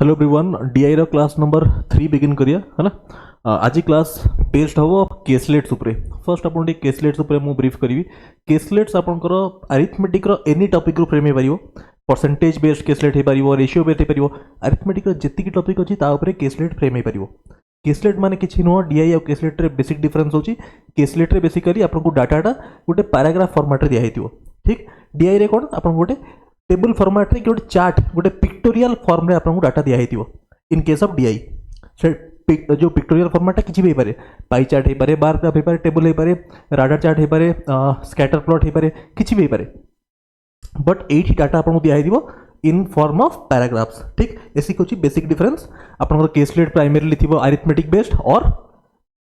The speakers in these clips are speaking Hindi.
हेलो एवरीवन डीआई रो क्लास नंबर 3 बिगिन करिया है ना। आज क्लास बेस्ड हम केसलेट्स उपरे। फर्स्ट आपन टी केसलेट्स उपरे मु ब्रीफ करी। केसलेट्स आपनकर अरिथमेटिक रो एनी टॉपिक रो फ्रेम हे परियो। परसेंटेज बेस्ड केसलेट हे परियो, रेशियो बेस्ड हे परियो। अरिथमेटिक रो जति की टॉपिक अछि ता उपरे केसलेट फ्रेम हे परियो। केसलेट माने किछि नो डीआई और केसलेट रे बेसिक डिफरेंस होछि। केसलेट रे बेसिकली आपन को डाटाटा गोटे पैराग्राफ फॉर्मेट रे दिया हेतियो। ठीक, डीआई रे कोन आपन गोटे टेबल फॉर्मेट रे गोटे चार्ट गोटे पिक्टोरियल फॉर्म रे आपन को डाटा दिया हेतियो। इन केस ऑफ डीआई से जो पिक्टोरियल फॉर्मेट किछि भी पारे, पाई चार्ट हे पारे, बार ग्राफ हे पारे, टेबल हे पारे, राडार चार्ट हे पारे, स्कैटर प्लॉट हे पारे, किछि भी पारे। बट एठी डाटा आपन को दिया हेतियो इन फॉर्म ऑफ पैराग्राफ्स। ठीक, एसी कोछि बेसिक डिफरेंस। आपन को केसलेट प्राइमरीली थिबो अरिथमेटिक बेस्ड और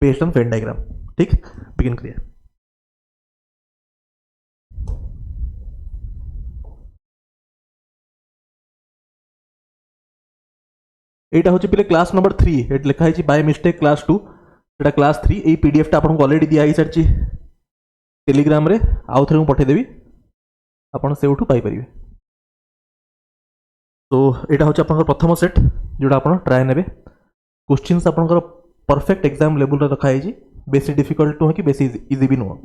बेस्ड ऑन वेन डायग्राम। ठीक, बिगिन करिए। एटा होची पहिले क्लास नंबर 3 एट लिखा है by mistake class 2 Etah class 3 A PDF टा आपन को ऑलरेडी दिया ही सरची टेलीग्राम रे आउ थरे पठे देबी आपन से उठू पाई परिबे। तो एटा होची आपन प्रथम सेट जोडा आपन ट्राई नेबे। क्वेश्चंस आपन परफेक्ट एग्जाम लेवल रे रखा है जी, बेसी डिफिकल्ट नो कि बेसी इजी भी नो।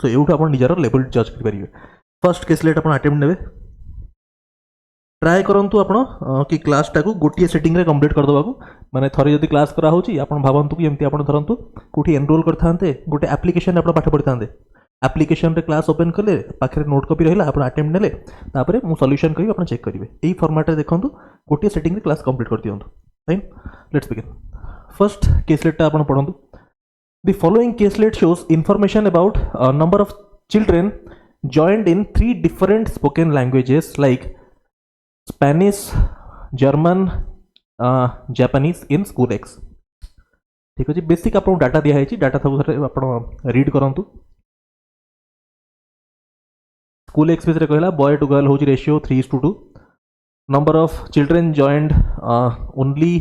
सो एउठू आपन निजर लेवल जज कर परिबे। फर्स्ट केसलेट आपन अटेम्प्ट नेबे। ट्राए करंतु आपण कि क्लास टाकू गोटिए सेटिंग रे कंप्लीट कर दबाकू। माने थरे जदी क्लास करा होची आपण भाबंतु कि एमती आपण धरंतु कोठी एनरोल करथांते गोटे एप्लीकेशन आपण पाठ पढिथांते। एप्लीकेशन रे क्लास ओपन करले पाखरे नोट कॉपी रहिला आपण अटेम्प्ट नेले तापरे मु सॉल्यूशन करी आपण चेक करिवे। एई फॉर्मेट रे देखंतु गोटिए सेटिंग रे क्लास कंप्लीट कर दियंतु। Fine, let's begin. First caselet आपण पढंतु। The following caselet shows information about number of children joined in 3 different spoken languages like Spanish, German, Japanese in School X। ठीक अछि, बेसिक आपन डाटा दिया है, डाटा सब आपन रीड करंतु। स्कूल एक्स रे कहला बॉय टू गर्ल होची ratio 3:2। Number of children joined only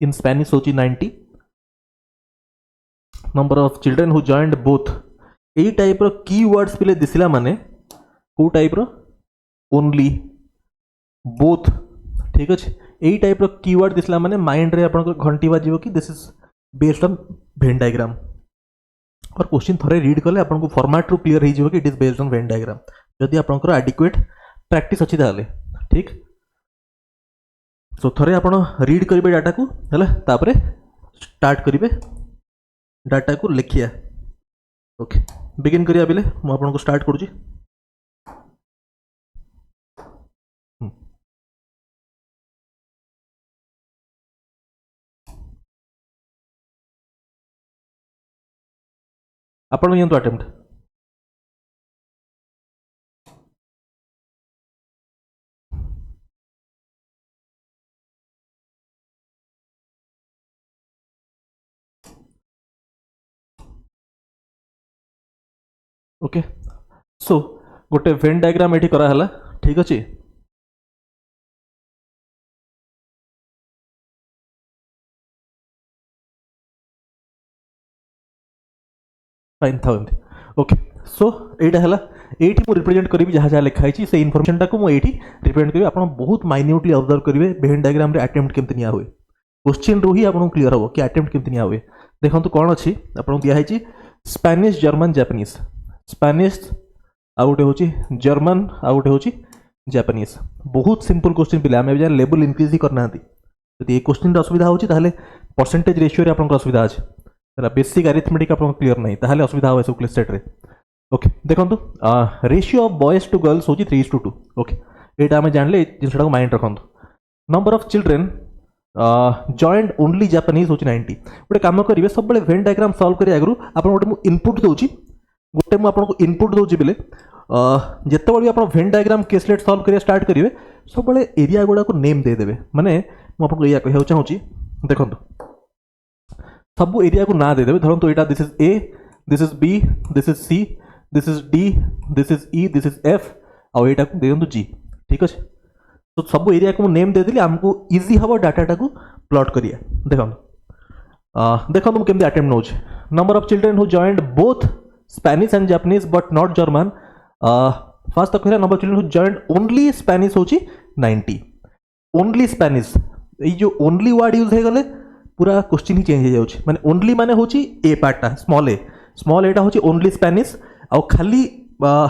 in Spanish होची 90। Number of children who joined both. एई टाइप रो कीवर्ड्स पिले दिसिला माने को टाइप रो ओनली बोथ। ठीक अच्छे, यही टाइप रो कीवर्ड दिसला माने माइंड रे आपन घंटी बाजिबो कि this is based on Venn diagram. और क्वेश्चन थरे रीड कले आपन को फॉर्मेट रो क्लियर हो जिवो कि it is based on Venn diagram जदी आपन को एडिक्वेट प्रैक्टिस अछि ताले। ठीक, सो थरे आपन रीड करिवे डाटा को हला तापरे स्टार्ट करिवे डाटा को लिखिया। ओके, बिगिन करिया बिले मु आपन को स्टार्ट करूची। आपण नियंतु अटेम्प्ट। ओके, सो गोटे वेन डायग्राम एठी करा हला। ठीक अछि, फाइन था। ओके, सो एटा हला एठी मु रिप्रेजेंट करिवि जहा जहा लिखा है से इनफॉरमेशन टाको मु एठी रिप्रेजेंट करिवि। आपण बहुत माइन्यूटली ऑब्जर्व करिवे वेन डायग्राम रे अटेम्प्ट केमति निया होय। क्वेश्चन रो ही आपण क्लियर हो कि अटेम्प्ट केमति निया होय। देखंतु कोन अछि आपण दिया है स्पेनिश, जर्मन, जापानीज। स्पेनिश आउटे होची जर्मन, आउटे होची जापानीज। बहुत सिंपल क्वेश्चन पिले आमे जा लेवल इंक्रीज ही करना हती। यदि ए क्वेश्चन रे असुविधा होची ताले परसेंटेज रेशियो रे आपण असुविधा अछि, बेसिक अरिथमेटिक आपन क्लियर नहीं ताहले असुविधा हो सब सेट रे। ओके, देखंतु ratio of boys to girls होची 3:2। ओके, एटा हमें जानले जिनसडा को माइंड रखंतु। Number of children joined only Japanese होची 90। गोटे काम करिवे सब बळे वेन डायग्राम सॉल्व करी आगरु आपन गोटे मु इनपुट दोची, गोटे मु आपन को इनपुट दोची बिले जत्ते बळे आपन वेन डायग्राम केसलेट सॉल्व करिया स्टार्ट करिवे सब बळे एरिया गुडा को नेम दे देबे। माने मु आपन को या कहौ चाहूची, देखंतु सब एरिया को ना दे देबे। धरंतु एटा this is A, this is B, this is C, this is D, this is E, this is F आ एटा को दे दंतु जी। ठीक अछि, तो सब एरिया को नेम दे देली हमको इजी हबो डाटा टाको प्लॉट करिया। देखंतु देखंतु केमति अटेम्प्ट नोच। Number of children who joined both Spanish and Japanese but not German. First तो कहला number of children who joined only Spanish होची 90। ओनली स्पेनिश ये जो ओनली वर्ड यूज हो गले पूरा क्वेश्चन ही चेंज हो जाउछि माने ओनली माने होछि ए पार्टटा स्मॉल एटा होछि ओनली स्पेनिश आ खाली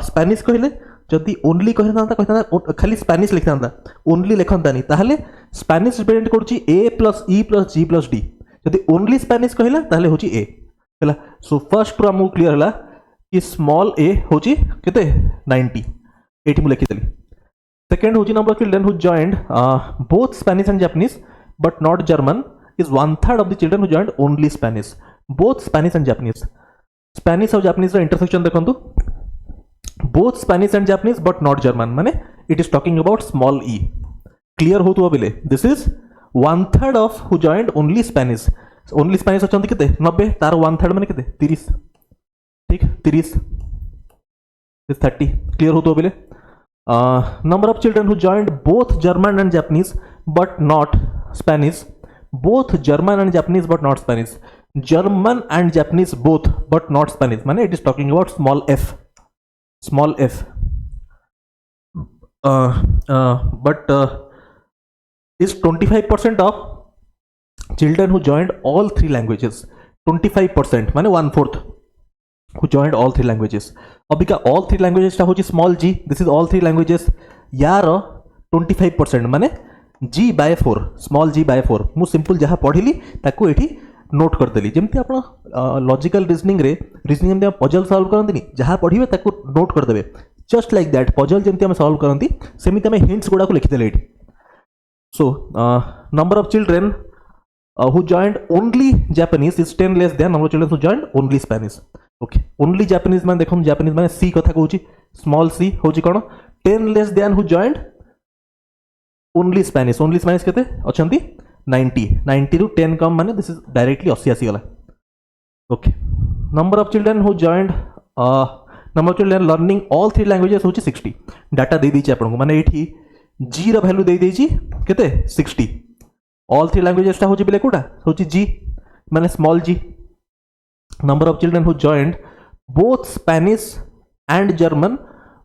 स्पेनिश कहले जदि ओनली कहता खाली स्पेनिश लिखता ओनली लिखतानी ताहले स्पेनिश रिप्रेजेंट करूछि ए plus E plus G plus D जदि ओनली स्पेनिश कहला ताहले होछि ए हला सो फर्स्ट टू हमु क्लियर हला कि स्मॉल ए होछि केते 90 एठी मु लिखि देली सेकंड होछि number of children who joined both Spanish and Japanese but not German is 1/3 of the children who joined only Spanish. Both Spanish and Japanese. Spanish और Japanese ର intersection देखंतु. Both Spanish and Japanese but not German. माने it is talking about small e. Clear हो तो अबिले. This is 1/3 of who joined only Spanish. Only Spanish अचंती केते 90 तार 1/3 माने केते 30. ठीक 30. This 30. Clear हो तो अबिले. Number of children who joined both German and Japanese but not Spanish. Both German and Japanese but not Spanish. German and Japanese both but not Spanish. माने it is talking about small f. Small f. But is 25% of children who joined all three languages. 25% माने 1/4 who joined all three languages. अभी का all three languages टा होची small g. This is all three languages. यार 25% माने g by 4 small g by 4 मु सिंपल जहाँ पढ़िली ताको एठी नोट कर देली जेमती आपण लॉजिकल रीजनिंग में पजल सॉल्व करंती जहाँ पढ़िबे ताको नोट कर देबे जस्ट लाइक दैट पजल जेमती हम सॉल्व करंती सेमिति हम हिंट्स गुडा को लिखि देले एठी so number of children who joined only Japanese is 10 less than number of children who joined only Spanish. Okay, only Japanese मान देखो Japanese मान C कथा कहूची small c होची कोन 10 less than who joined only Spanish केते अछंती 90 रु 10 कम माने दिस इज डायरेक्टली 80 आसी गला. Okay number of children who joined number of children learning all three languages होची 60 डाटा दे दीची आपन को माने एठी g रो वैल्यू दे देची केते 60 ऑल थ्री लैंग्वेजेस ता होची बिले कोटा होची g माने small g. Number of children who joined both Spanish and German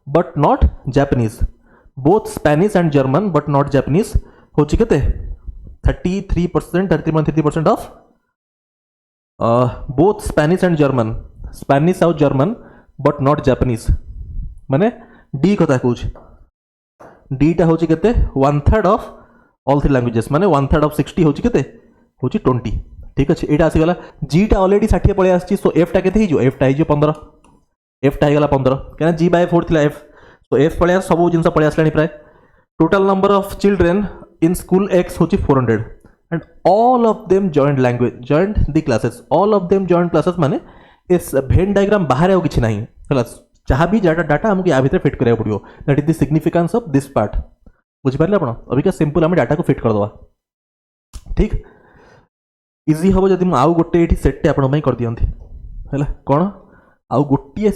but not Japanese. Both Spanish and German but not Japanese होची केते 33% of both Spanish and German Spanish और जर्मन बट नॉट जापानीज माने डी कथा कहूची डी टा होची केते 1/3 ऑफ ऑल थ्री लैंग्वेजेस माने 1/3 ऑफ 60 होची केते होची 20. ठीक अछि एटा आसी गला जी टा ऑलरेडी 60 पळे आछि सो एफ टा केते हिजो एफ टा हिजो 15 एफ टा हिगला 15 केना जी बाय 4 थिला एफ तो एफ पळे सब जिनस पळे आसलानी प्राय. Total number of children in school x होची 400 and all of them joined the classes all of them joined classes माने इस भेन डायग्राम बाहर आउ किछि नाही हला जहाँ भी डाटा हमको या भीतर फिट करिया पड़ियो that is the significance of this part बुझि पारले आपण अभी का सिंपल हम डाटा को फिट कर दवा. ठीक इजी हबो जदि म आउ गोटे एठी सेट आपण में कर दियंती हला कोन आउ गोटे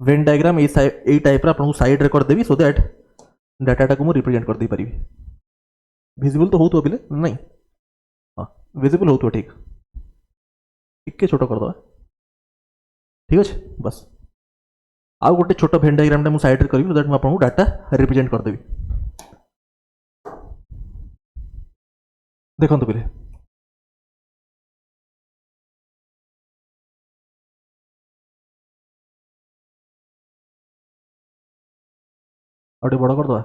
वेन डायग्राम ए टाइप रा आपन साइड रे कर देबी सो दैट डाटा को मु रिप्रेजेंट कर दे पारिबी. विजिबल तो होतो बिले नहीं हां विजिबल होतो ठीक इक्के छोटो कर दवा. ठीक अछि बस आउ गोटे छोटो वेन डायग्राम टा मु साइड रे करबी सो दैट म आपन डाटा रिप्रेजेंट कर देबी. देखंतु बिले आउटे बड़ कर दवा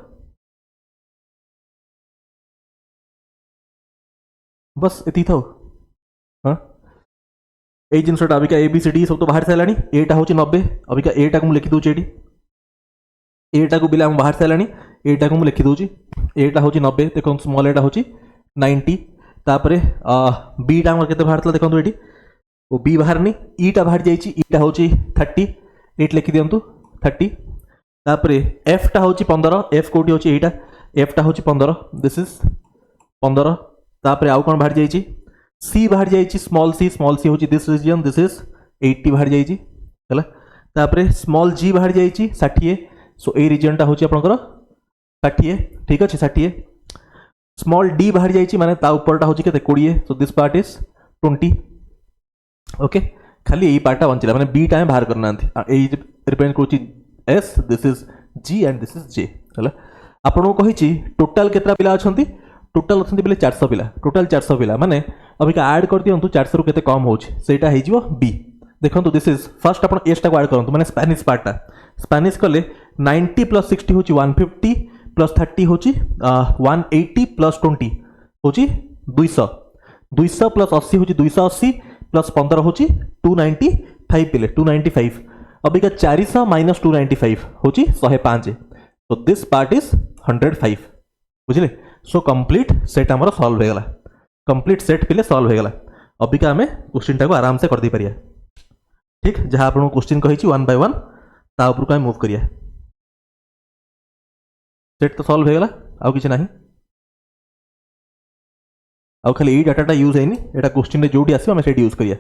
बस एती थाओ. हाँ ए जिनसटा अबिका ए बी सी डी सब तो बाहर सारानी एटा होची 90 अबिका एटा को लिखि दूची एटी एटा को बिला हम बाहर सारानी एटा को लिखि दूची एटा होची 90 देखो स्मॉल एटा होची 90 तापरे बी टा हमर केते बाहर तला देखंतु एटी ओ बी बाहर नहीं ई टा बाहर जाईची ई टा होची 30 एट लिखि दियंतु 30 तापरे एफ टा होची 15 एफ कोटी होची एटा एफ टा होची 15 दिस इज 15 तापरे आउ कोन बाहर जाईची सी बाहर जाईची स्मॉल सी होची दिस रीजन दिस इज 80 बाहर जाईची हला तापरे स्मॉल जी बाहर जाईची 60 सो ए रीजन टा होची आपनकर 60 ठीक अछि 60 स्मॉल डी बाहर जाईची माने ता ऊपर टा होची केते 20 so this part is 20 okay खाली ए पार्ट बंचिला माने बी टा बाहर करनांती ए रिप्रेजेंट करूची as this is G and this is J हला आपको कही टोटाल केतरा पिला अछंती टोटाल अछंती बेले 400 पिला टोटाल 400 पिला माने अभी ऐड कर दियंतु 400 रु केते कम होछि सेटा हे जिवो बी देखंतु this is first upon S टा को ऐड करंतु माने स्पेनिश पार्टटा स्पेनिश कले 90 + 60 होछि 150 + 30 होछि 180 + 20 होछि 200 200 + 80 होछि 280 + 15 होछि 295 पिले 295 अभी का 400 - 295 होछि 105 तो दिस पार्ट इज 105 बुझिले सो कंप्लीट सेट हमर सॉल्व हो गला कंप्लीट सेट पिले सॉल्व हो गला अभी का हमें क्वेश्चन टा को आराम से कर दे परिया ठीक जहां आपन क्वेश्चन कहिछि 1 बाय 1 ता ऊपर का मूव करिया सेट तो सॉल्व हो गला आउ किछ नाही आउ खाली ए डाटाटा यूज हैनी एटा क्वेश्चन रे जोटी आसी हमें सेट यूज करिया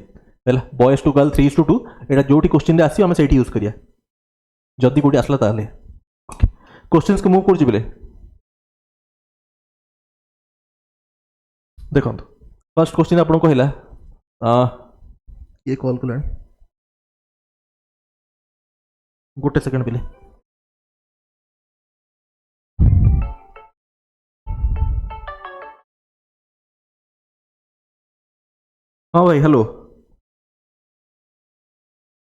पहला boys to girl 3:2 Etah जोटी question रे आसी हमें सेट यूज करिया जदी कोटी आसला ताले क्वेश्चंस को मूव कर जिबले देखो फर्स्ट क्वेश्चन आपन कहला ये कॉल कलेन गोटे सेकंड पिले हाँ भाई हेलो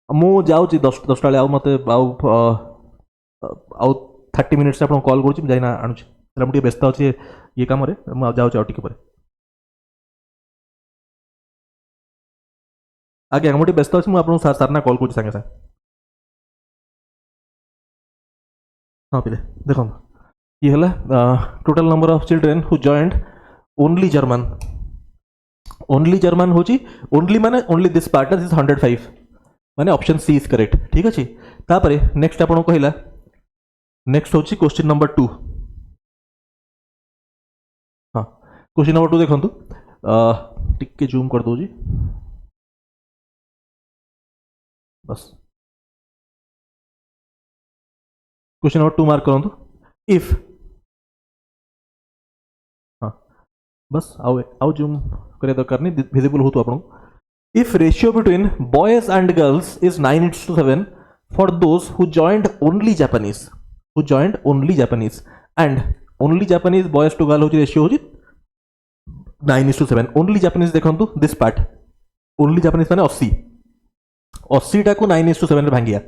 मु जाऊँगी 10 आउ मत आउ 30 मिनिट्स आप कॉल करुँच जाइना आणुची मुझे व्यस्त अच्छे ये कम जाऊँगी आउ टिके आज्ञा मुझे व्यस्त अच्छी मुझे सार ना कॉल करुँच सागे सागे हाँ पिले देखो ये है total number of children who joined only German होची ओनली माने ओनली दिस पार्ट इज 105 माने ऑप्शन सी इज करेक्ट ठीक अछि तापरे नेक्स्ट आपन कहिला नेक्स्ट होची क्वेश्चन नंबर 2 हां क्वेश्चन नंबर 2 देखंतु टिके जूम कर दो जी बस क्वेश्चन नंबर 2 मार्क करंतु इफ हां बस आउ जूम करे दरकार नहीं विजिबल हो तो आपन if ratio between boys and girls is 9:7 for those who joined only Japanese and only Japanese boys to girl हो रेशियो हो 9:7 ओनली जापानीज देखंतु दिस पार्ट ओनली जापानीज माने 80 टा को 9:7 रे भांगिया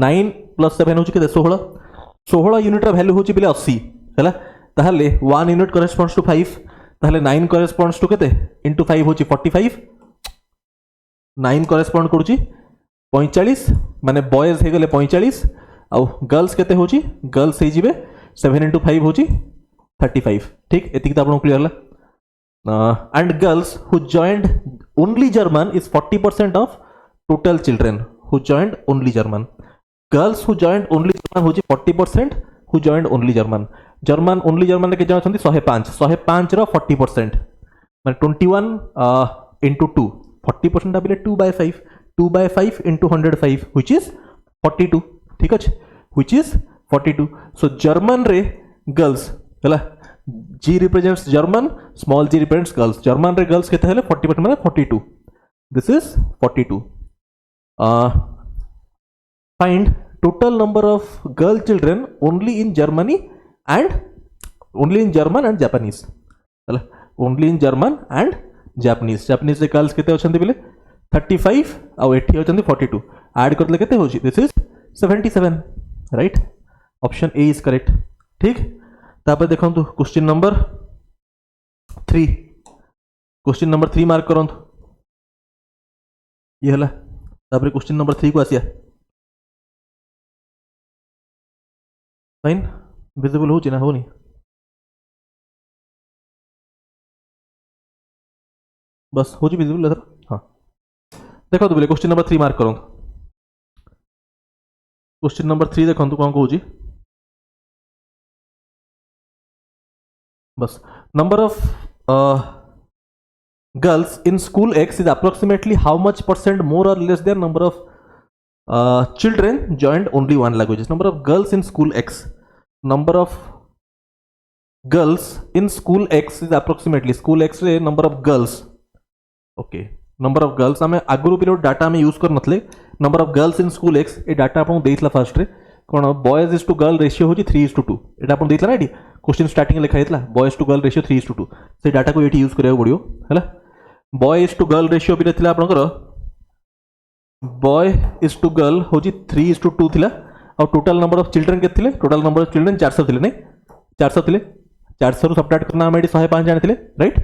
9 + 7 हो के 16 यूनिट रा वैल्यू हो बिले 80 हैला ताहले 1 यूनिट करेस्पोंड्स टू 5 ताहले 9 करेस्पोंड्स टू केते इनटू 5 होची 45 9 करेस्पोंड करूची 45 माने बॉयज हे गले 45 आ गर्ल्स केते होची गर्ल्स हे जिवे 7 * 5 होची 35 ठीक एतिक त आपन क्लियर ला and girls who joined only German is 40% of total children who joined only German girls who joined only German होची 40% who joined only German only German के जन अछंती 105 रो 40% माने 21 into 2 40% आबिले 2/5 into 105 which is 42 ठीक अछि which is 42 so जर्मन रे गर्ल्स हला G represents German small g represents girls German रे गर्ल्स केते हेले 40% माने 42 this is 42 find total number of girl children only in Germany and only in German and Japanese हला only in German and Japanese रे गर्ल्स केते अछंती बिले 35 आ एठी अछंती 42 ऐड करले केते होची this is 77 right option A is correct ठीक तापर देखंतु क्वेश्चन नंबर 3 मार्क करंतु ये हला तापर क्वेश्चन नंबर 3 को आसिया फाइन विजिबल होची ना होनी बस हो जी विजिबल इधर हाँ देखो तो बोले क्वेश्चन नंबर 3 मार्क करो क्वेश्चन नंबर 3 देखो कौन कहूँ बस number of girls in school X is approximately how much % more or less than number of children joined only one language number of girls in school X number of girls in school X is approximately school X रे number of girls okay number of girls आम आगुरी पीरियड डाटा आम यूज कर नथले number of girls in school X ए डाटा आपको देइतला फर्स्ट रे कौन boys is to girl ratio होची 3:2 एटा अपन देतला ना एटी क्वेश्चन स्टार्टिंग लिखा हेतला बॉयज टू गर्ल रेशियो 3:2 से डाटा को एटी यूज करिया पड़ियो हैला boy is to girl ratio भी थिला आपनकर बॉय इज टू गर्ल होची 3:2 थिला और टोटल नंबर ऑफ चिल्ड्रन के थिले टोटल नंबर ऑफ चिल्ड्रन 400 थिले नहीं 400 थिले 400 रु सब्ट्रैक्ट करना हम एटी 105 जानिथिले राइट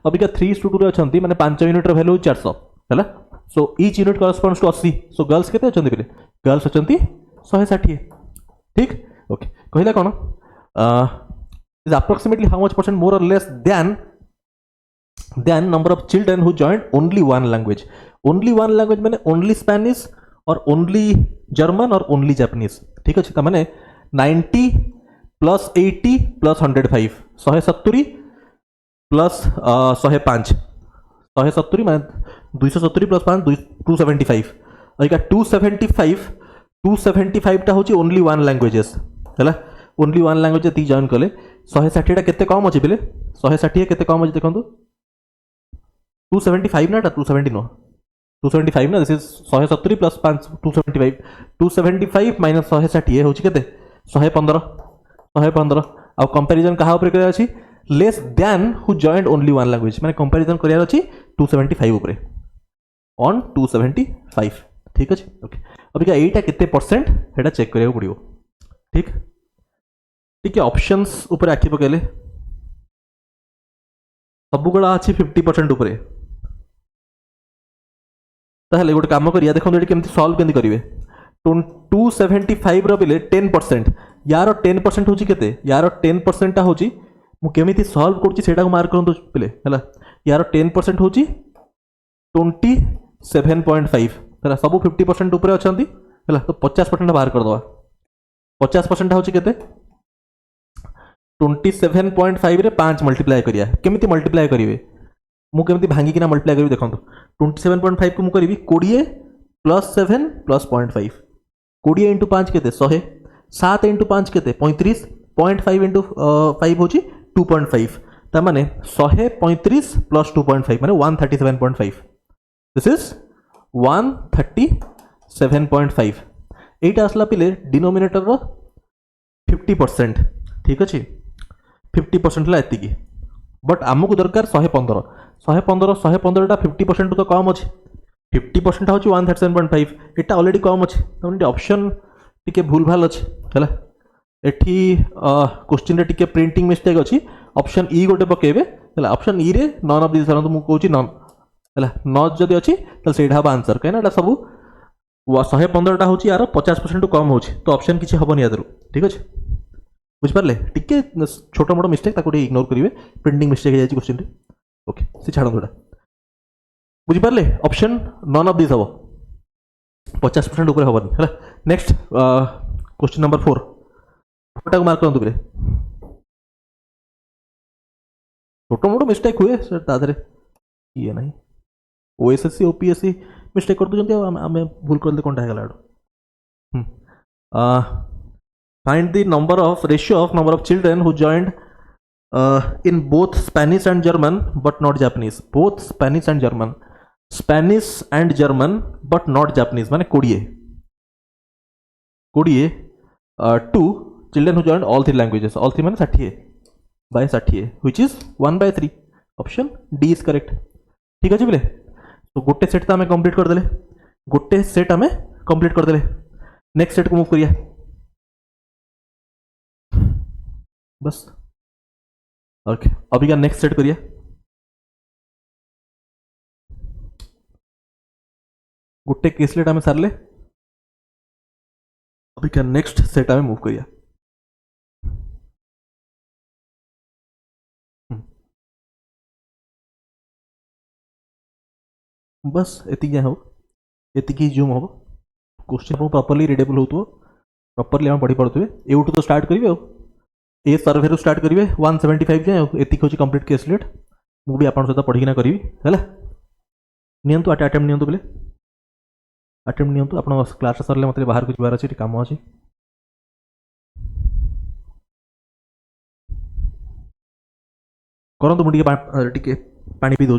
अबिका 3:2 रे अछंती माने 5 यूनिट रो वैल्यू 400 हैला so each unit corresponds to 80 so girls केते अछंती पिले गर्ल्स अछंती 160 ठीक ओके कहला कोन is approximately how much percent more or less than number of children who joined only one language माने only Spanish or only German or only Japanese ठीक अछि त माने 90 प्लस 80 प्लस 105 170 प्लस 105 170 माने 270 प्लस 5 275 अइका 275 टा होची ओनली वन लैंग्वेजेस हैला ओनली वन लैंग्वेज ती जॉइन कले 160 टा केते कम अछि बेले 160 केते कम अछि देखंतु 275 ना 270 नो 275 ना दिस इज 170 प्लस 5 275 माइनस 160 होची केते 115 आ कंपैरिजन कहा ऊपर करे अछि less than who joined only one language माने कंपैरिजन करियार अछि 275 ऊपर ऑन 275 ठीक अछि ओके अबिका एटा केते परसेंट हेटा चेक करियो पड़ियो ठीक ठीक ऑप्शंस ऊपर आखि पकेले सब गुड़ा अछि 50% ऊपर ताहले गोटे काम करिया देखो एटी केमती सॉल्व केमती करिवे 275 रो बिले 10% यार 10% होची केते यार 10% ता होची मु केमिति सॉल्व करछि सेटा को मार्क करंतु पिले हला यार 10% होची 27.5 हला सब 50% ऊपर अछंती हला तो 50% बाहर कर दवा 50% होची केते 27.5 रे 5 मल्टीप्लाई करिया केमिति मल्टीप्लाई करिवे मु केमिति भांगी किना मल्टीप्लाई करिवे देखंतु 27.5 को मु करिवि 20 प्लस 7 प्लस 0.5 20 इंटू 5 केते 100 7 इंटू 5 केते 35 0.5 इंटू 5 होची 2.5 ता माने 135 प्लस 2.5 माने 137.5 दिस इज 137.5 एटा असला पिले डिनोमिनेटर रो 50% ठीक अछि 50% ला एतिकी बट आमको दरकार 115 टा 50% तो कम अछि 50% होची 137.5 एटा ऑलरेडी कम अछि तमने ऑप्शन टिके भूल भाल अछि हला एठी क्वेश्चन रे टिके प्रिंटिंग मिस्टेक अछि ऑप्शन ई गोटे पकेबे हला ऑप्शन ई रे नन ऑफ दिस सरंतु मु कहूची नन हला नॉट जदी अछि त सेडा हबा आंसर कहना एटा सब 115 टा होची यार 50% कम होची तो ऑप्शन किछि हबनी यादरु ठीक अछि बुझ पारले टिके छोटा मोटा मिस्टेक ताको इग्नोर करिवे प्रिंटिंग मिस्टेक हे जाई क्वेश्चन रे ओके से छाड़ दोडा बुझ पारले ऑप्शन नन ऑफ दिस हबो 50% ऊपर हबनी हला नेक्स्ट क्वेश्चन नंबर 4 फोटा को मार्क करंतु बरे छोटा मोटा मिस्टेक हुए सर तादरे ये नहीं ओएसएससी ओपीएससी मिस्टेक कर दो आम भूल कर कौन है find the number of ratio of number of children who joined in both Spanish and German but not Japanese both Spanish and German but not Japanese माने 20 two children who joined all three languages all three माने 60 by 60 which is 1/3 option D is correct ठीक अछि बोले तो गोटे सेट तो हमें कंप्लीट कर देले गोटे सेट हमें कंप्लीट कर देले नेक्स्ट सेट को मूव करिया बस ओके अभी का नेक्स्ट सेट करिया गोटे केसलेट हमें सारले अभी का नेक्स्ट सेट हमें मूव करिया बस एति हो एति जूम हम क्वेश्चन आप प्रॉपर्ली रीडेबल हो प्रॉपर्ली हम पढ़ी पड़ुवे एवटू तो स्टार्ट करेंगे ए सर्वे स्टार्ट करेंगे 175 जाए एति हूँ कंप्लीट केसलेट मुझे आप सहित पढ़ीना करी है नियंतु अटेम्प्ट नियंतु बोले अटेम्प्ट नियंतु आप क्लास सरले मतलब बाहर को जबार अच्छे काम अच्छे करंतु मुझे पानी पी दूँ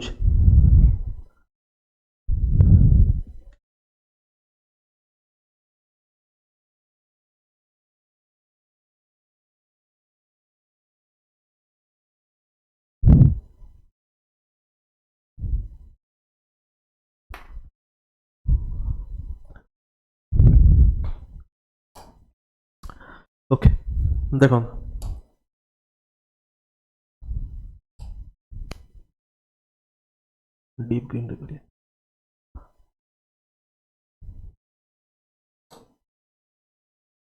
ओके देखो डीप ग्रीन रे करिए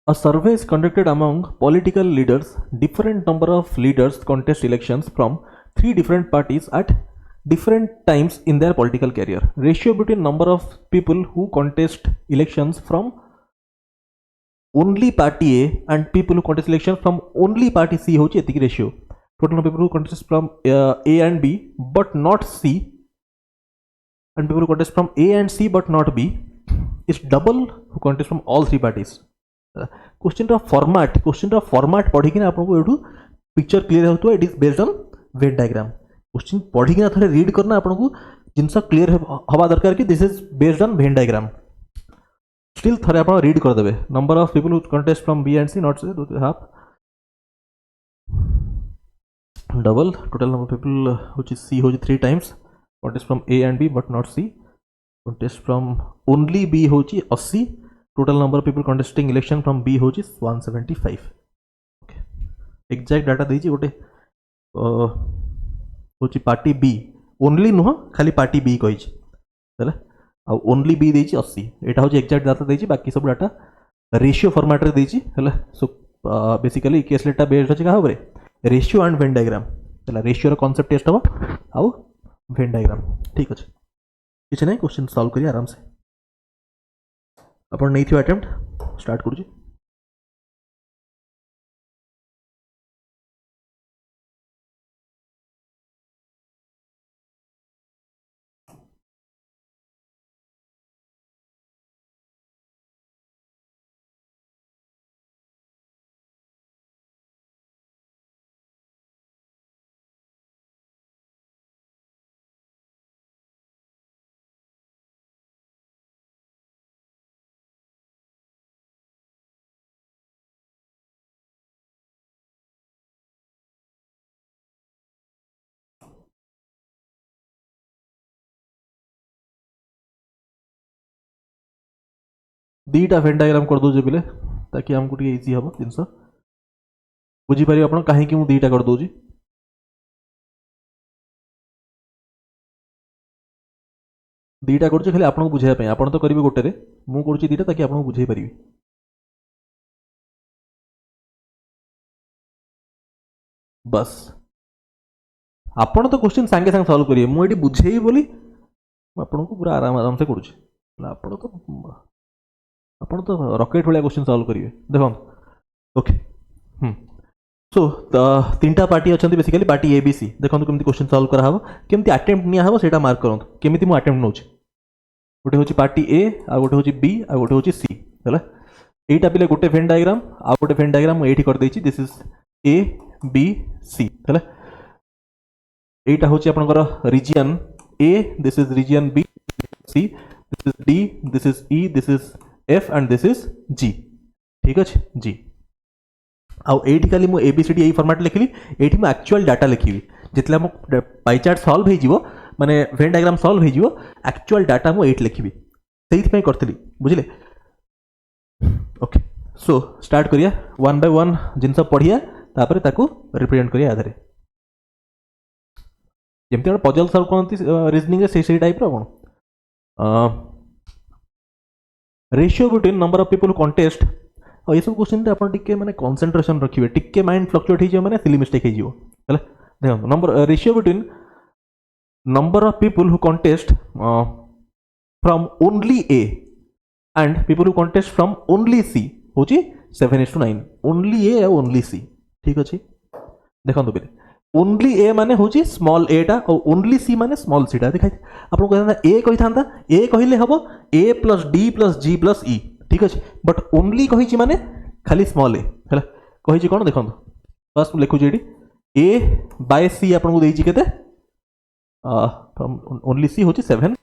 A survey is conducted among political leaders. Different number of leaders contest elections from three different parties at different times in their political career. Ratio between number of people who contest elections from only party A and people who contest elections from only party C होची एतिकी ratio. Total number of people who contest from A and B but not C and people who contest from A and C but not B is double who contest from all three parties. Question format पढ़ी आपको एठू पिक्चर क्लियर होतो it is based on Venn diagram question पढ़ी थोड़े रीड करना आपको जिनस क्लियर हवा दरकार कि this is based on Venn diagram still थोड़े आप रीड करदे number of people who contest from B and C not say half double total number of people which is C हो 3 times contest from A and B but not C contest from only B हो 80 total number of people contesting election from B हो 175 ओके एग्जैक्ट डाटा देछि गोटे होची पार्टी बी ओनली नुह खाली पार्टी बी कहि हैला आ ओनली बी देछि 80 एटा होची एग्जैक्ट डाटा देछि बाकी सब डाटा रेशियो फॉर्मेट रे देछि हैला सो बेसिकली केस लेटा बेस्ड होची का होबरे रेशियो एंड वेन डायग्राम हैला रेशियो रो कांसेप्ट टेस्ट हो आ वेन डायग्राम ठीक अछि किछ नै क्वेश्चन सॉल्व करी आराम से अपन नहीं थी अटेम्प्ट स्टार्ट करूँ दीटा वेन डायग्राम कर दूजे पिले ताकि हमको टिके इजी हम जिनस बुझीपारे आप कहीं मुझे दीटा कर दूँ दीटा कर खाली आपको बुझाई आप तो करेंगे गोटे मुझे दीटा ताकि आपको बुझे पारि बस आपण तो क्वेश्चन सांगे सांगे सॉल्व करिए मुझे बुझेबी बोली आपको पूरा आराम आराम से करुच्छे आप तो रॉकेट भाया क्वेश्चन सॉल्व करेंगे देखो ओके सो तीन टा पार्टी अच्छा basically party A B C देखो केमती क्वेश्चन सॉल्व करा केमती अटेम्प्ट निया हम सेटा मार्क करूँ केमती मुझे अटेम्प्ट नौ गोटे हूँ पार्टी ए आ गोटे हूँ बी आ गोटे हूँ सी है यहीटा पिले गोटे वेन डायग्राम आ गोटे वेन डायग्राम मुझे करदे this is A B C है यहीटा हूँ आपंकर region A this is region B C this is D this is E this is F and this is G ठीक अच्छे जी आईटी खाली मुझे एबीसीडी यही फॉर्मेट लिखली ये एक्चुअल डाटा लिखी जितने मो पाई चार्ट सॉल्व हो माने वेन डायग्राम सॉल्व हो एक्चुअल डाटा मुझे ये लिखी से करी बुझे ओके सो स्टार्ट करिया वन बाय वन जिनस पढ़िया तापर ताकू रिप्रेजेंट करिया आधारे जमती गोटे पजल सॉल्व करती रीजनिंग से टाइप रो कौन ratio between number of people contest और ये सब क्वेश्चन आप मैंने कंसंट्रेशन रखिए टिके माइंड फ्लक्चुएट हो मैंने सिली मिस्टेक हो देखो number ratio between number of people who contest from only A and people who contest from only C हूँ 7:9 ओनली ए ओनली सी ठीक अच्छे देखो पे ओनली ए माने हूँ स्मॉल एटा और ओनली सी माने स्मॉल सीटा देखा आपको कहता ए कही था ए कहले हम ए plus D plus G plus ई ठीक अच्छे बट ओनली कही माने खाली स्मॉल ए है कही कौन देखो बस लिखुची ए बाय सी आपको देती के ओनली सी हूँ 7/9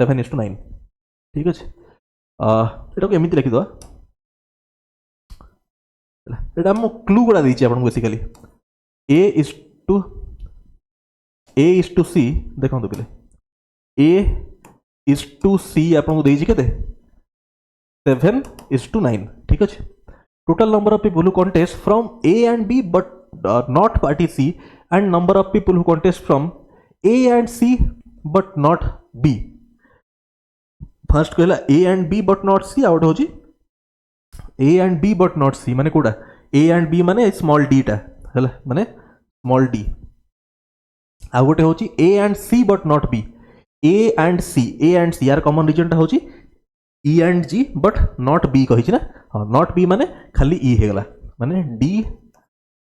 7:9 ठीक अच्छे यहाँ एमती लिखिद এটা ମୁଁ କ୍ଲୁ ଗୁଡ଼ା ଦେଇଛି ଆପଣଙ୍କୁ basically A is to C ଦେଖନ୍ତୁ ପିଲେ ଏ ଇଜ୍ ଟୁ ସି ଆପଣଙ୍କୁ ଦେଇଛି କେତେ 7:9 ଠିକ୍ ଅଛି total number of people who contest from A and B but not party C, and number of people who contest from A and C but not B. First कहला A and B but not C, out हो जी A and B but not C माने कोड़ा A and B माने small d टा हैला माने small d, आ गोटे होची A and C but not B. A and C यार कॉमन रीजन टा होची E and G but not B कही ना, हाँ not B माने खाली E हेगला माने D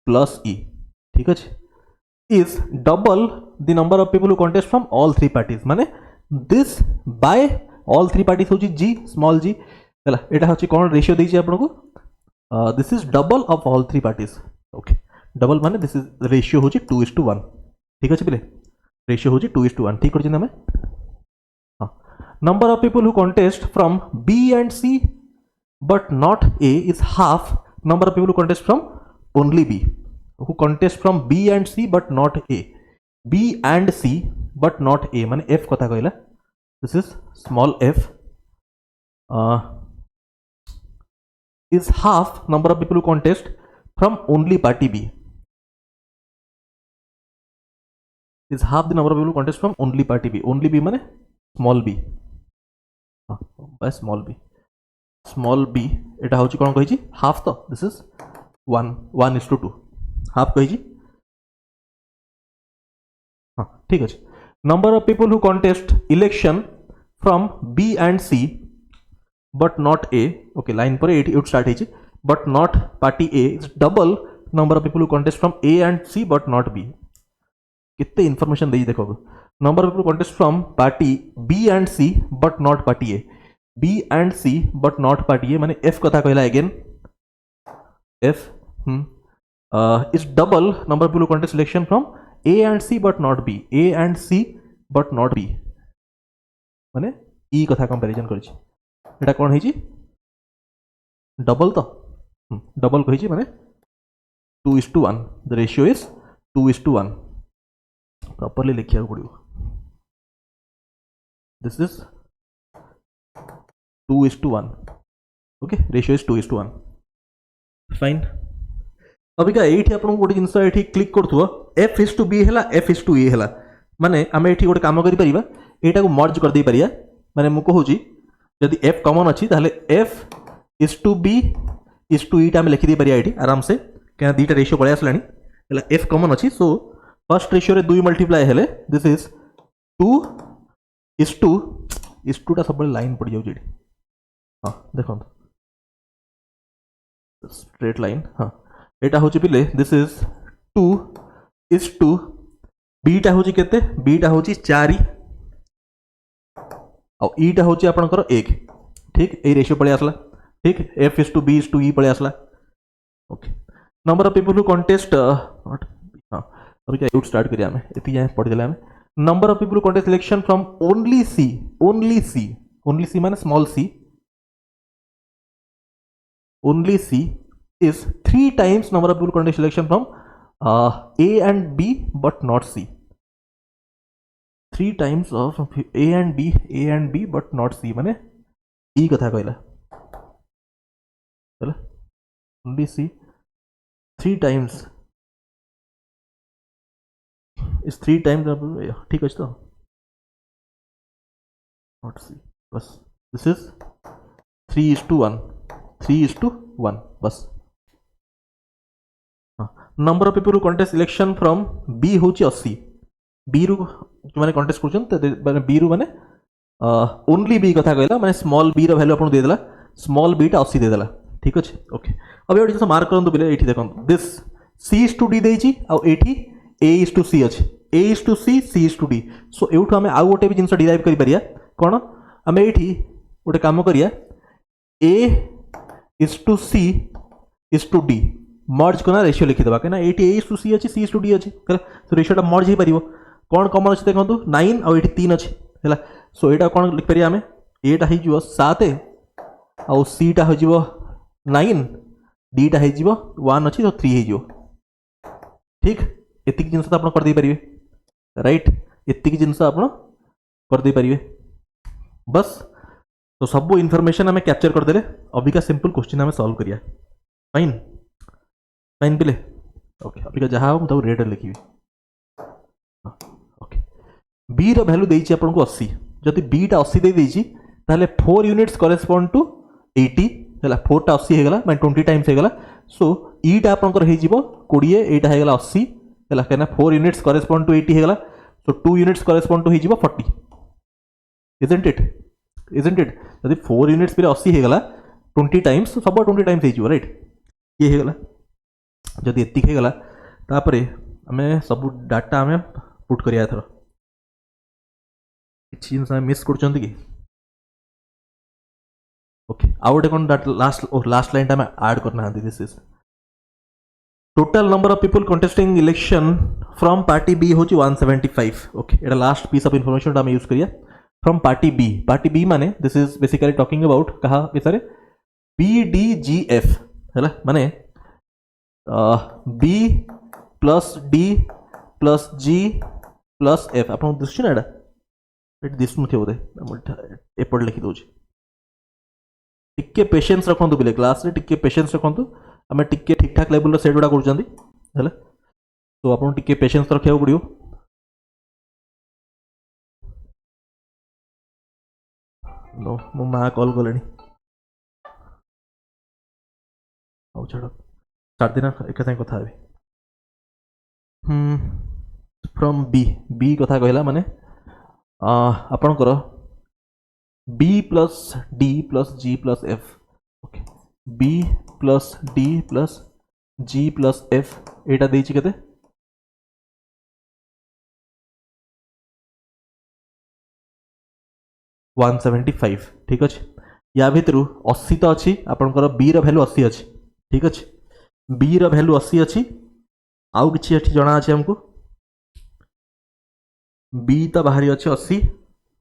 plus E, ठीक है, is double the number of people who contest from all three parties, माने this by all three parties होची G small g हैला, एटा होची कौन रेशियो देइछि आपन को, this is double of all three parties. Okay double माने this is रेशियो होची 2:1, ठीक है पिले, रेशियो होची 2:1, ठीक करछि ना मैं, हाँ. Number of people who contest from B and C but not A is half number of people who contest from only B. Who contest from B and C but not A. B and C but not A माने F कथा कहला, this is small f, is half number of people who contest from only party B. Is half the number of people who contest from only party B. Only B माने small b, हाँ by small b एटा होची कोन कहिची हाफ, तो दिस इज 1:2 हाफ कहिची, हाँ ठीक अछि. Number of people who contest election from B and C but not A, okay line पर एट स्टार्ट हेची but not party A is double number of people who contest from A and C but not B. कितने इन्फॉर्मेशन देई देखो, number of people contest from party B and C but not party A, B and C but not party A माने एफ कथा कहला again, F is double number of people contest election from A and C but not B, A and C but not B माने ई कथा कंपैरिजन करछि, एटा कोन हेछि डबल, तो डबल कहिछि माने 2:1, द रेशियो इज 2:1, प्रॉपर्ली लिखिया पड़ियो, this is 2:1, okay ratio is 2:1, fine. Abika एठी आपन गोटे जिंस एठी क्लिक करथुव F:B हैला F:A हैला, माने आमे एठी गोटे काम करि परिबा, एटा को मर्ज कर दे परिया, माने मु कहूची यदि F कॉमन अछि ताले F:B:E टा आमे लिखि दे परिया एठी आराम से, केना दीटा रेशियो पळे आसलानी हैला, F कॉमन अछि, सो फर्स्ट रेशियो रे 2 मल्टीप्लाई हेले दिस इज 2:2 टा सब लाइन पड़ जाउ जेडी, हां देखो स्ट्रेट लाइन, हां एटा होची पिले दिस इज 2:2, बी टा होची केते, बी टा होची 4 और ई टा होची आपनकर 1, ठीक ए रेशियो पळे आसला, ठीक F:B:E पळे आसला, okay. Number of people who contest not, हां अभी क्या आउट स्टार्ट करिया हमें इति जाए पढ़ देला हमें. Number of people who contest election from only C माने small c, only C is 3 times number of people contest selection from A and B but not C. 3 times of A and B but not C माने E कथा कहला, चला only C 3 times is 3 times, ठीक है तो not C बस, this is 3:1 बस. Number of people who contest election from B होची 80, बी रु माने कॉन्टेस्ट करछन त माने बी रु माने ओनली बी कथा कहला, माने स्मॉल बी रो वैल्यू आपन दे देला, स्मॉल बी टा 80 दे देला, ठीक अछि, ओके. अब एठी से मार्क करन बिले एठी देखन दिस C:D देइची आ एठी A:C अछि, A:C C:D, सो एउठो हमें आ गोटे भी जिंस डिराइव करि परिया, कोन हमें एठी गोटे काम करिया A:C:D मर्ज करना रेशियो लिखि देबा, कना एटी A:C अछि C:D अछि, तो रेशियो टा मर्ज हे परिबो, कोन कॉमन अछि देखंतु 9 और एटी 3 अछि हैला, सो एटा कोन लिख परिया हमें, ए टा हे जिवो 7 और सी टा हो जिवो 9, डी टा हे जिवो 1 अछि तो 3 हे जिवो, ठीक. एतिक जिंस त आपण कर दे परिबे, राइट, एतिक जिंस आपण कर दे परिबे बस. तो सब इनफॉरमेशन हमें कैप्चर कर देले, अभी का सिंपल क्वेश्चन हमें सॉल्व करिया. फाइन फाइन पिले ओके अबिका जहाँ हो मुझे रेड लिखी ओके बी रैल्यू देती आपको 80 जदि बीटा 80 देती ताहले 4 यूनिट्स करेस्पॉन्ड टू 80 है 4 टा 80 होगा मैं 20 टाइम्स होगा सो ईटा आपंकर हो 20 एटा होगा 80 है कहीं 4 यूनिट्स करेस्पॉन्ड टू 80 होगा सो 2 यूनिट्स करेस्पॉन्ड टू हो 40 इजंट इट जब 4 यूनिट्स पे 80 होगा 20 टाइम्स सब 20 टाइम्स हो राइट ये होगा जदि एतिक होगा तापर आम सब डाटा आम पुट करिया थर किसी जिन मिस कर ओके आउ गोटे कौन लास्ट लाइन आम ऐड करना this is total number of people contesting election from party B हूँ 175 ओके एटा लास्ट पीस ऑफ इनफॉरमेशन आम यूज करिया फ्रॉम पार्टी बी माने this is basically talking about कहा विषय BDGF है माने B plus D plus G plus F आप दिशु ना ये दिशु थे बोधे एपट लिखिदे टिके पेशेंस रखु बोले क्लास रे टिके पेशेंस रखु आम टिके ठीक ठाक लेवल सेट गुड़ा कर तो आपको टिके पेशेंस रखा पड़ो नो मो माँ कॉल कले छाड़ चार दिन एक साथ कथा फ्रॉम बी कथा कहला माने आपणकर B plus D plus G plus F okay B plus D plus G plus F एटा देछि केते 175 ठीक अच्छे या भितर 80 तो अच्छी आपंकर बी रैल्यू 80 अच्छी ठीक अच्छे बी रैल्यू 80 अच्छी आउ कि जना अच्छे हमको बी तो बाहरी अच्छे 80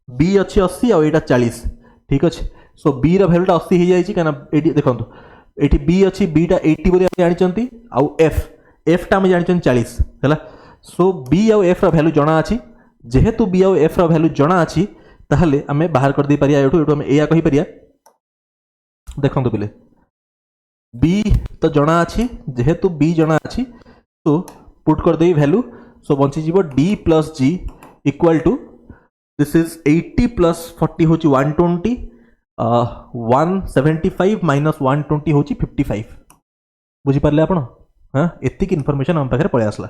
बी अच्छी 80 आउ एटा 40 ठीक अच्छे सो बी रैल्यूटा 80 हो जाए कहीं देखो ये बी अच्छी बीटा 80 बोली जानी आउ एफ टा जानी 40 है सो बी आउ एफ रैल्यू जना अच्छी जेहेतु बी आउ एफ रैल्यू जना अच्छी ताहले आमे बाहर कर दे परिया एठो एठो आमे एया कहि परिया देखंतु पिले बी तो जना अछि जेहेतु बी जना अछि तो पुट कर दे वैल्यू सो बंची जीवो D plus G equal to this is 80 plus 40 होची 120 175 माइनस 120 होची 55 बुझी पारले आपण हां एतिक इन्फॉर्मेशन हम पाखरे पळे आसला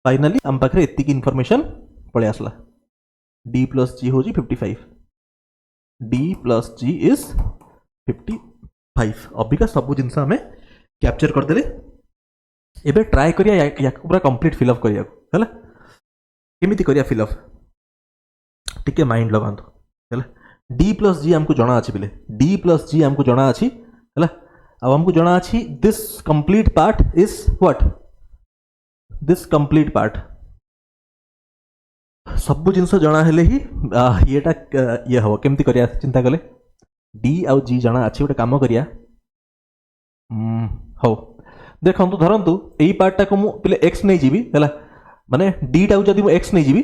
फाइनली हम पाखरे एतिक इन्फॉर्मेशन पळे आसला d प्लस जी होची 55 d प्लस जी इज 55 अबिका सब जिनस आमे कैप्चर कर देले एबे ट्राई करिया या पूरा कंप्लीट फिल अप करिया हैला केमिति करिया फिल अप टिके माइंड लगांतो हैला d प्लस जी हमको जणा अछि बिले d प्लस जी हमको जणा अछि हैला अब हमको जणा अछि this complete part is what this complete part सब जिनस जना हेले ही येटा ये हम केमती करिया चिंता कले डी आउ जी जना अच्छे गोटे कम करिया हो देखो धरतु यही पार्टा को मुझे एक्स नहीं जीवी है माने डी टा जब मुझे एक्स नहीं जीवी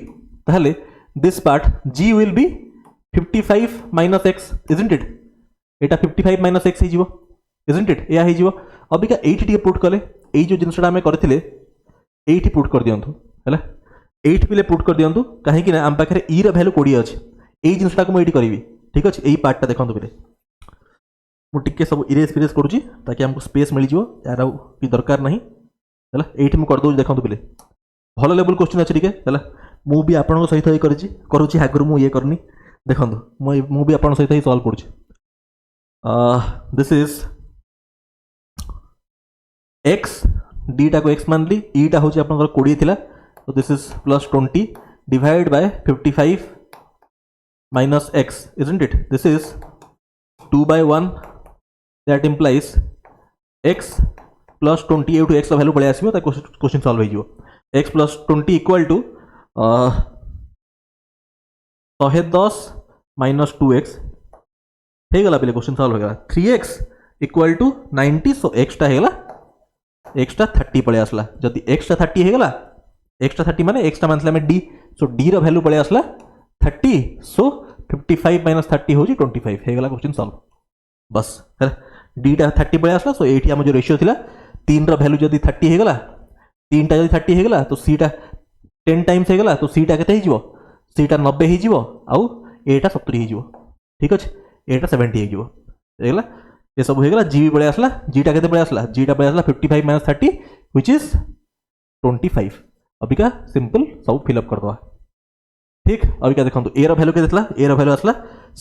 ताहले this part G will be 55 minus X isn't it एटा 55 माइनस एक्स हो इजंट इट या हो अबिका एठी टिके पुट कले एई जो जिनसटा हमें करथिले एठी पुट कर दियंतु हैला 8 पिले पुट कर दियंतु कहीं आम पाखे ई रैल्यू 20 अच्छे यही जिनटा को मुझे करी ठीक अच्छे यही पार्टा देखो पिले मुझे सब इरेज फिरेज करुँची ताकि हमको स्पेस मिल जाए यार भी दरकार नहीं है ये मुझे करदे देखो पिले भल लेवल क्वेश्चन अच्छे टे है मुझे आपण सहित ही करुँची आगुरी मुझे करनी देखो मुझे आप सहित ही सल्व करुँची दिस इज एक्स डीटा को एक्स मानली ईटा हूँ आप 20 थिला so this is plus 20 divided by 55 minus x isn't it this is 2 by 1 that implies x plus 20 to x value पड़े आसीबो ता क्वेश्चन सॉल्व हो x plus 20 equal to 110 minus 2x हे गला पहले क्वेश्चन सॉल्व हो गया 3x equal to 90 so x टा हे गला x टा 30 पड़े आसला जदी x टा 30 हे गला एक्स्ट्रा 30 माने एक्स्ट्रा मानसला में डी सो डी रो वैल्यू पळे आसला 30 सो 55 माइनस 30 हो जी 25 हे गला क्वेश्चन सॉल्व बस है डीटा 30 पड़े आसला सो एठी हम जो रेशियो थिला 3 रो वैल्यू जदी 30 हे गला 3 टा जदी 30 हे गला तो सी टा 10 टाइम्स हे गला तो सी टा केते हे जिवो सी टा 90 हे जिवो आउ एटा 70 हे जिवो ठीक अछि एटा 70 हे जिवो हेगला ये सब हेगला जी भी पड़े आसला जी टा केते पड़े आसला जी टा पड़े आसला 55 - 30 व्हिच इज 25 अभी का सिंपल सब फिल अप कर दवा ठीक अभी क्या देखो ए रो वैल्यू के देतला ए रो वैल्यू आसला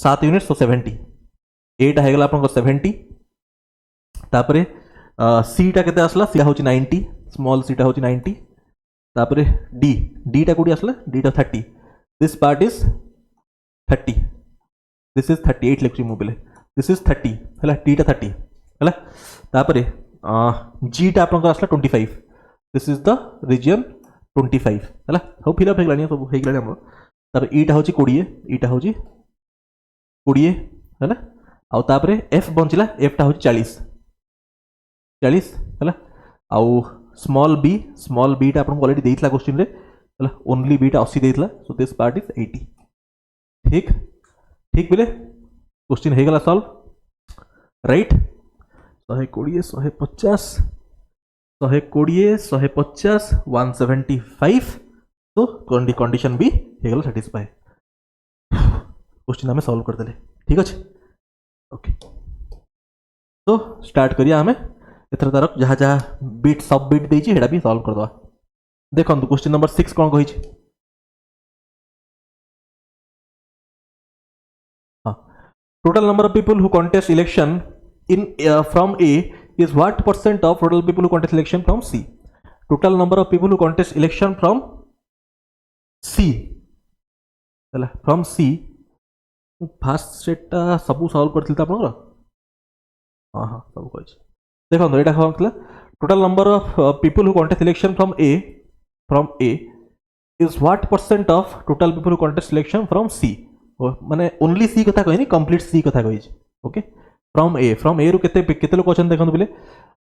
7 यूनिट सो 70 एटा हेगला आपन को 70 तापरे सी टा केते आसला सी होची 90 स्मॉल सी टा होची 90 तापरे डी डी टा कोडी आसला डी टा 30 this part is 30 this is 38 लिखछि मु बेले दिस इज 30 हला टी टा 30 हला तापरे जी टा आपन को आसला 25 दिस इज द रीजन 25 हला हो फिल अप हेगलानी सब हेगलानी हमर तापर ईटा होची 20 ईटा होची 20 हला आउ तापरे एफ बंचला एफ टा होची 40 हला आउ स्मॉल बी टा आपन ऑलरेडी देइतला क्वेश्चन रे हला ओनली बी टा 80 देइतला सो दिस पार्ट इज 80 ठीक ठीक बिले क्वेश्चन हेगला सॉल्व राइट 120 150 120 150 175 तो कंडीशन भी हेगला सैटिस्फाई क्वेश्चन हमें सॉल्व कर देले ठीक अछि ओके तो स्टार्ट करिया हमें एथर तरफ जहाँ जहाँ बीट सब बीट देछि हेडा भी सॉल्व कर दवा देखो क्वेश्चन नंबर 6 कोन कहि छै हां total number of people who contest election in from A is what percent of total people who contest election from C? Total number of people who contest election from C. चला from C. फास्ट सेट सब सॉल्व करथिल त आपन हां हां सब कहै छै देखो एटा कहला total number of people who contest election from A is what percent of total people who contest election from C? माने ओनली C कथा कहनी कंप्लीट C कथा कहै छै ओके फ्रॉम ए रु केते केते लोक अछन देखन बोले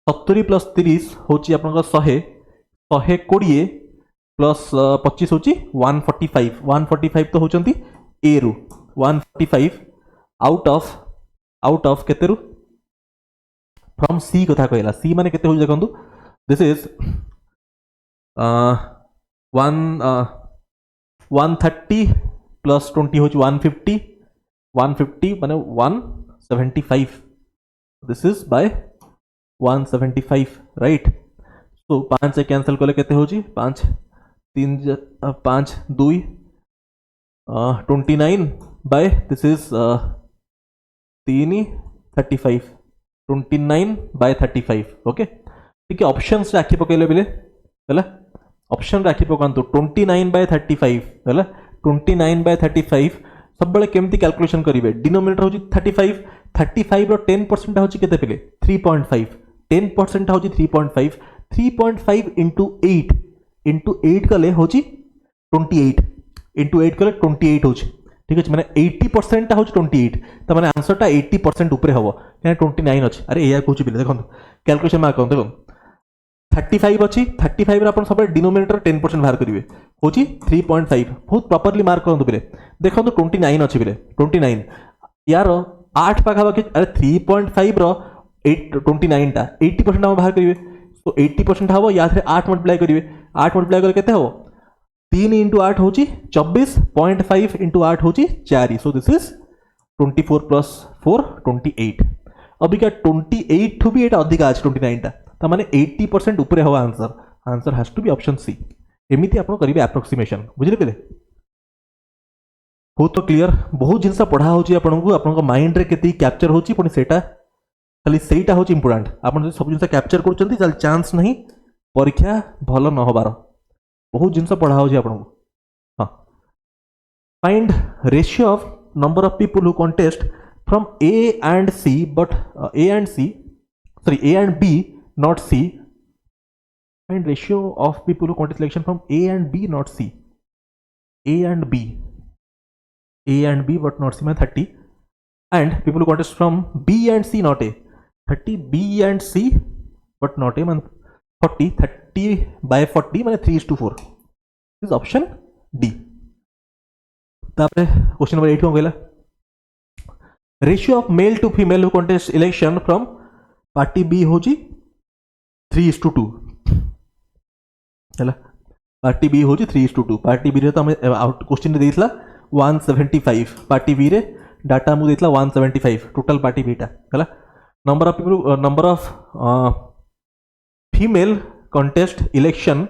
70 + 30 होची आपन 100 120 + 25 होची 145 तो होचंती ए रु 145 आउट ऑफ केते रु फ्रॉम सी कथा कहला सी माने केते हो देखंतु दिस इज 130 + 20 होची 150 माने 175 this is by 175 right so 5 से कैंसिल कले केते होची 5 3 5 2 29 बाय दिस इज 3 35 29 बाय 35 ओके ठीक है ऑप्शंस राखी पकेले बिले हला ऑप्शन राखी पकांतु 29 बाय 35 हला 29 बाय 35 सब बळे केमती कैलकुलेशन करिवे डिनोमिनेटर होची 35 रो 10% होची केते पेले 3.5 10% होची 3.5 3.5 into 8 कले होची 28 into 8 कले 28 होची ठीक अछि माने 80% होची 28 त माने आंसर ता 80% ऊपर हबो यानी 29 अछि अरे एया कहूची बिले देखो कैलकुलेशन मार्क करन देखो 35 अछि 35 रे अपन सब डिनोमिनेटर 10% बाहर करिवे होची 3.5 बहुत प्रॉपर्ली मार्क करन बिले देखो 29 अछि बिले 29 यार 8 पाखा बाकी अरे 3.5 रो 29 टा 80% हम बाहर करिवे तो 80% हबो या फिर 8 मल्टीप्लाई करिवे 8 मल्टीप्लाई कर केते हबो 3 * 8 होची 24.5 * 8 होची 4 सो दिस इज 24 + 4 28 अभी क्या 28 ठु भी एटा अधिक आज 29 टा त माने 80% ऊपर हवा answer has to be option C एमिति आपण करिवे एप्रोक्सीमेशन बुझले पेले हो तो क्लियर बहुत जिनस पढ़ा होची आपन माइंड रे केती कैप्चर होची पुनी सेटा खाली सेटा होची इंपोर्टेंट आपन सब जिनस कैप्चर करचंती चल चांस नहीं परीक्षा भलो न होबार बहुत जिनस पढ़ा होची आपन हां find ratio of number of people who contest from A and C but A and B not C find ratio of people who contest election from A and B not C A and B but not C means 30 and people who contest from B and C not A 30 B and C but not A means 30 by 40 means 3:4 this is option D तापरे क्वेश्चन नंबर 8 को गला ratio of male to female who contest election from party B हूँ 3:2 है। पार्टी बी हूँ 3:2 पार्टी बी रे तो आम क्वेश्चन देता 175 पार्टी बी रे डाटा मुझे देता 175 टोटल पार्टी बीटा है। Number of people number of female contest election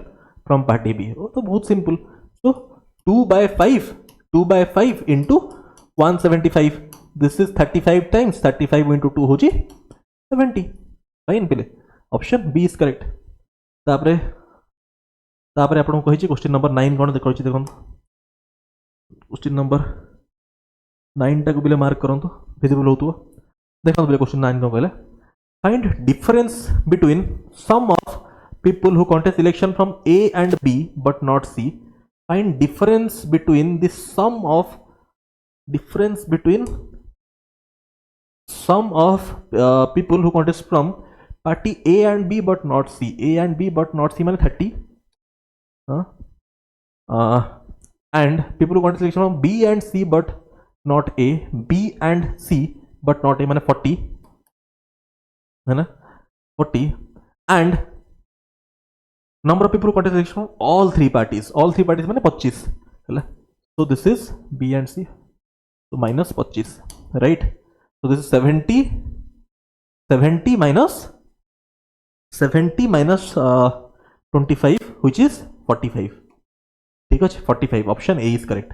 from party B तो बहुत simple. So 2/5 into 175 this is 35 times 35 into 2 हूँ 70 फाइन पे ऑप्शन बी इज करेक्ट। तापरे तापरे आपन कहि क्वेश्चन नंबर 9 कोन देखै छी देखन क्वेश्चन नंबर 9 टा को बिले मार्क करंतु विजिबल होतु देखन बिले क्वेश्चन 9 को कहले find difference between sum of people who contest election from A and B but not C. Find difference between the sum of people who contest from party A and B but not C. A and B but not C माने 30 and people who contest election from B and C but not A, B and C but not A माने 40 है ना 40 and number of people who contest election from all three parties माने 25 है। so this is B and C so minus 25 right so this is 70 minus 25 which is 45 ठीक है 45 ऑप्शन ए इज करेक्ट।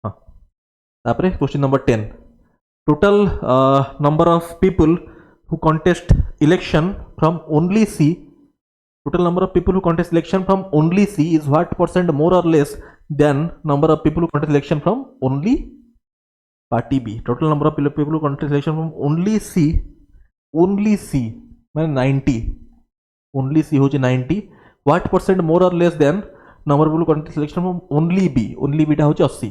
हाँ तापरे question number 10 total number of people who contest election from only C total number of people who contest election from only C is what percent more or less than number of people who contest election from only party B. Total number of people who contest election from only C माने 90 only C होची 90 what percent more or less than number of people who contest election from only B टा होची 80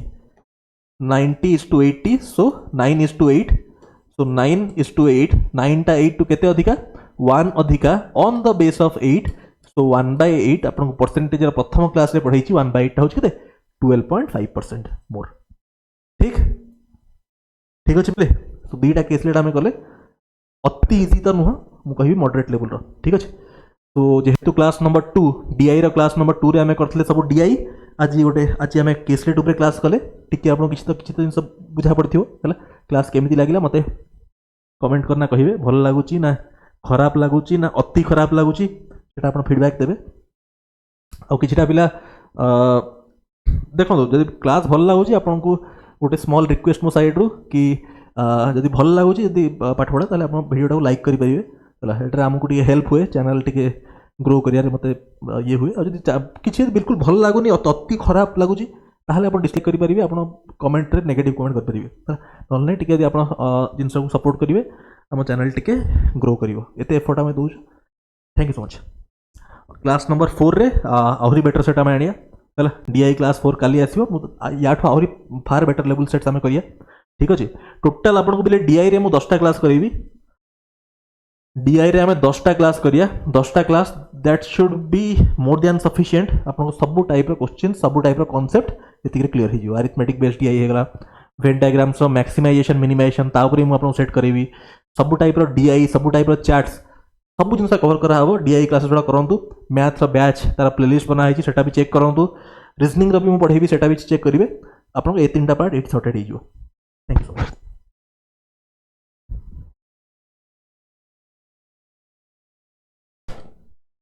90 is to 80 so 9 is to 8 so 9 is to 8 9 टा 8 टू केते अधिका 1 अधिका on the base of 8 so 1/8 आपन परसेंटेज प्रथम क्लास रे पढाई छी 1/8 टा होछि केते 12.5% मोर ठीक ठीक अछि प्ले तो दीटा केस लेटा में कले अति इजी त नुह मु कहि मॉडरेट लेवल रो ठीक अछि। तो जेहेतु क्लास नंबर 2 डीआई रो क्लास नंबर 2 रे हमें करथले सब डीआई आज हमें केसलेट ऊपर क्लास कले टिके आपन किछि तो जिंस बुझा पड़थियो हला क्लास केमिति लागिला मते कमेंट करना कहिबे भल लागुची ना खराब लगुच ना अति खराब लगुच आप फीडबैक देवे आ किछटा पिला देखो जब क्लास भल लगुच आपन को गोटे स्मॉल रिक्वेस्ट मो साइड रू कि जदि भल लगुच जदि पाठ पढ़ा ताले आपन वीडियो को लाइक करि परिबे हला एटा हमकु टिके हेल्प हुए चैनल टिके ग्रो करिया मते ये हुए और जदि किछि बिल्कुल भल लागुनी अति खराब लगुच ताहले आपन डिसलाइक करि परिबे आपन कमेंट रे नेगेटिव कमेंट कर परिबे नॉन टिके यदि आपन जिंस को सपोर्ट करिवे आम चैनल टिके ग्रो करिवो एते एफर्ट आमे दोछ thank you so much. Class number 4 रे आहुरी बेटर सेट आमे आनिया हला डीआई क्लास 4 काली आसीबो याठो आहुरी फार बेटर लेवल सेट्स आमे करिया ठीक अछि। टोटल आपन को बिले डीआई रे मु 10टा क्लास करिवि डीआई रे आमे 10टा क्लास करिया 10टा class that should be more than sufficient आपन को सब टाइप रो क्वेश्चन सब टाइप रो कांसेप्ट एतिक रे क्लियर हे जिवो अरिथमेटिक बेस्ड डीआई हेगला वेन डायग्राम्स मैक्सिमाइजेशन मिनिमाइजेशन ताऊपर मु आपन सेट करेबी सब टाइप रो डीआई सब टाइप रो चार्ट्स सब जिनसा कवर करा हबो डीआई क्लासेस जोड़ा करंतु मैथ रो बैच तारा प्लेलिस्ट बना है सेटा भी चेक करंतु रीजनिंग रो भी मु पढेबी सेटा भी चेक करिवे आपन को ए तीनटा पार्ट एट सॉर्टेड हे जिवो।